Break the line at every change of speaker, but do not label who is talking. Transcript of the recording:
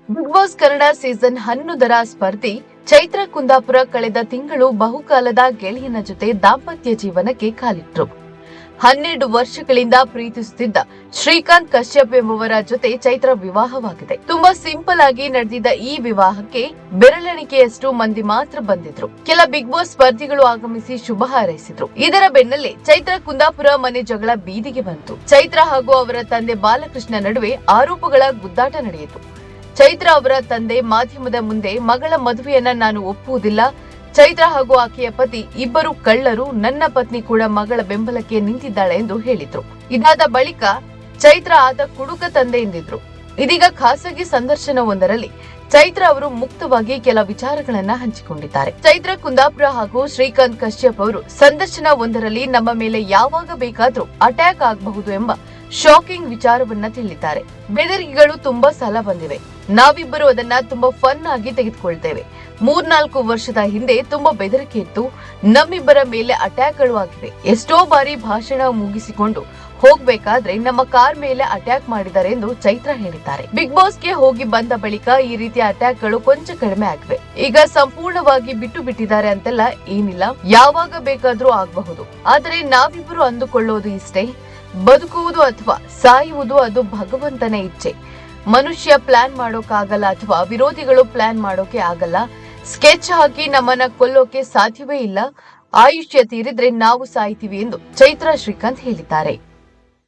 Big Boss Kannada season 11ರ ಸ್ಪರ್ಧಿ ಚೈತ್ರ ಕುಂದಾಪುರ ಕಳೆದ ತಿಂಗಳು ಬಹುಕಾಲದ ಗೆಳೆಯನ ಜೊತೆ ದಾಂಪತ್ಯ ಜೀವನಕ್ಕೆ ಕಾಲಿಟ್ರು. 12 ವರ್ಷಗಳಿಂದ ಪ್ರೀತಿಸುತ್ತಿದ್ದ ಶ್ರೀಕಾಂತ್ ಕಶ್ಯಪ್ ಎಂಬುವರ ಜೊತೆ ಚೈತ್ರ ವಿವಾಹವಾಗಿದೆ. ತುಂಬಾ ಸಿಂಪಲ್ ಆಗಿ ನಡೆದಿದ್ದ ಈ ವಿವಾಹಕ್ಕೆ ಬೆರಳೆಣಿಕೆಯಷ್ಟು ಮಂದಿ ಮಾತ್ರ ಬಂದಿದ್ರು. ಕೆಲ ಬಿಗ್ ಬಾಸ್ ಸ್ಪರ್ಧಿಗಳು ಆಗಮಿಸಿ ಶುಭ ಹಾರೈಸಿದ್ರು. ಇದರ ಬೆನ್ನಲ್ಲೇ ಚೈತ್ರ ಕುಂದಾಪುರ ಮನೆ ಜಗಳ ಬೀದಿಗೆ ಬಂತು. ಚೈತ್ರ ಹಾಗೂ ಅವರ ತಂದೆ ಬಾಲಕೃಷ್ಣ ನಡುವೆ ಆರೋಪಗಳ ಗುದ್ದಾಟ ನಡೆಯಿತು. ಚೈತ್ರ ಅವರ ತಂದೆ ಮಾಧ್ಯಮದ ಮುಂದೆ ಮಗಳ ಮದುವೆಯನ್ನ ನಾನು ಒಪ್ಪುವುದಿಲ್ಲ, ಚೈತ್ರ ಹಾಗೂ ಆಕೆಯ ಪತಿ ಇಬ್ಬರು ಕಳ್ಳರು, ನನ್ನ ಪತ್ನಿ ಕೂಡ ಮಗಳ ಬೆಂಬಲಕ್ಕೆ ನಿಂತಿದ್ದಾಳೆ ಎಂದು ಹೇಳಿದ್ರು. ಇದಾದ ಬಳಿಕ ಚೈತ್ರ ಆತ ಕುಡುಕ ತಂದೆ ಎಂದಿದ್ರು. ಇದೀಗ ಖಾಸಗಿ ಸಂದರ್ಶನವೊಂದರಲ್ಲಿ ಚೈತ್ರ ಅವರು ಮುಕ್ತವಾಗಿ ಕೆಲ ವಿಚಾರಗಳನ್ನ ಹಂಚಿಕೊಂಡಿದ್ದಾರೆ. ಚೈತ್ರ ಕುಂದಾಪುರ ಹಾಗೂ ಶ್ರೀಕಾಂತ್ ಕಶ್ಯಪ್ ಅವರು ಸಂದರ್ಶನವೊಂದರಲ್ಲಿ ನಮ್ಮ ಮೇಲೆ ಯಾವಾಗ ಬೇಕಾದ್ರೂ ಅಟ್ಯಾಕ್ ಆಗಬಹುದು ಎಂಬ ಶಾಕಿಂಗ್ ವಿಚಾರವನ್ನ ತಿಳಿದ್ದಾರೆ. ಬೆದರಿಕೆಗಳು ತುಂಬಾ ಸಲ ಬಂದಿವೆ. ನಾವಿಬ್ಬರು ಅದನ್ನ ತುಂಬಾ ಫನ್ ಆಗಿ ತೆಗೆದುಕೊಳ್ತೇವೆ. 3-4 ವರ್ಷದ ಹಿಂದೆ ತುಂಬಾ ಬೆದರಿಕೆ ಇತ್ತು. ನಮ್ಮಿಬ್ಬರ ಮೇಲೆ ಅಟ್ಯಾಕ್ಗಳು ಆಗಿವೆ. ಎಷ್ಟೋ ಬಾರಿ ಭಾಷಣ ಮುಗಿಸಿಕೊಂಡು ಹೋಗ್ಬೇಕಾದ್ರೆ ನಮ್ಮ ಕಾರ್ ಮೇಲೆ ಅಟ್ಯಾಕ್ ಮಾಡಿದ್ದಾರೆ ಎಂದು ಚೈತ್ರ ಹೇಳಿದ್ದಾರೆ. ಬಿಗ್ ಬಾಸ್ಗೆ ಹೋಗಿ ಬಂದ ಬಳಿಕ ಈ ರೀತಿಯ ಅಟ್ಯಾಕ್ಗಳು ಕೊಂಚ ಕಡಿಮೆ ಆಗಿವೆ. ಈಗ ಸಂಪೂರ್ಣವಾಗಿ ಬಿಟ್ಟು ಬಿಟ್ಟಿದ್ದಾರೆ ಅಂತೆಲ್ಲ ಏನಿಲ್ಲ, ಯಾವಾಗ ಬೇಕಾದ್ರೂ ಆಗಬಹುದು. ಆದರೆ ನಾವಿಬ್ಬರು ಅಂದುಕೊಳ್ಳೋದು ಇಷ್ಟೇ, ಬದುಕುವುದು ಅಥವಾ ಸಾಯುವುದು ಅದು ಭಗವಂತನ ಇಚ್ಛೆ. ಮನುಷ್ಯ ಪ್ಲಾನ್ ಮಾಡೋಕ್ಕಾಗಲ್ಲ ಅಥವಾ ವಿರೋಧಿಗಳು ಪ್ಲಾನ್ ಮಾಡೋಕೆ ಆಗಲ್ಲ. ಸ್ಕೆಚ್ ಹಾಕಿ ನಮ್ಮನ್ನ ಕೊಲ್ಲೋಕೆ ಸಾಧ್ಯವೇ ಇಲ್ಲ. ಆಯುಷ್ಯ ತೀರಿದ್ರೆ ನಾವು ಸಾಯ್ತೀವಿ ಎಂದು ಚೈತ್ರ ಶ್ರೀಕಾಂತ್ ಹೇಳಿದ್ದಾರೆ.